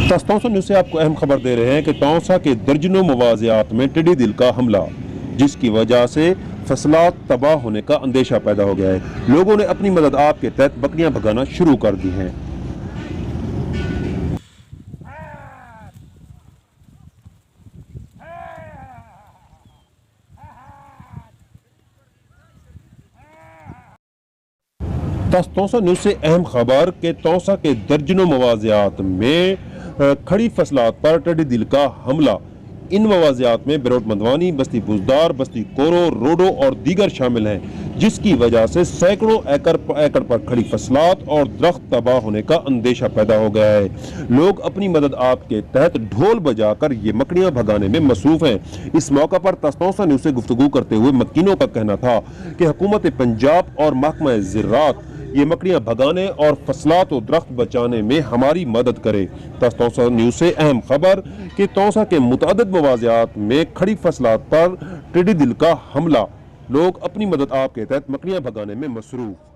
Taunsa news से आपको अहम खबर दे रहे हैं कि तौसा के दर्जनों मवाज़ियात में टिड्डी दिल का हमला, जिसकी वजह से फसलात तबाह होने का अंदेशा पैदा हो गया है। लोगों ने अपनी मदद आप के तहत बकरियां भगाना शुरू कर दी हैं। तौसा न्यूज़ से अहम खबर के तौसा के दर्जनों मवाज़ियात में खड़ी फसलात पर टिड्डी दिल का हमला। इन मवाज़ियात में बेरोट मंदवानी, बस्ती बुजदार, बस्ती कोरो, रोडो और दीगर शामिल हैं, जिसकी वजह से सैकड़ों एकड़ पर खड़ी फसलात और दरख्त तबाह होने का अंदेशा पैदा हो गया है। लोग अपनी मदद आपके तहत ढोल बजाकर ये मकड़ियां भगाने में मसरूफ हैं। इस मौका पर तौसा न्यूज़ से गुफ्तगू करते हुए मक्कीनों का कहना था कि हुकूमत पंजाब और महकमा ज़राअत ये मकड़ियां भगाने और फसलात और दरख्त बचाने में हमारी मदद करे। तौसा न्यूज़ से अहम खबर कि तौसा के मुतअद्दिद मवाज़ियात में खड़ी फसलात पर टिड्डी दिल का हमला। लोग अपनी मदद आपके तहत मकड़ियां भगाने में मसरूफ।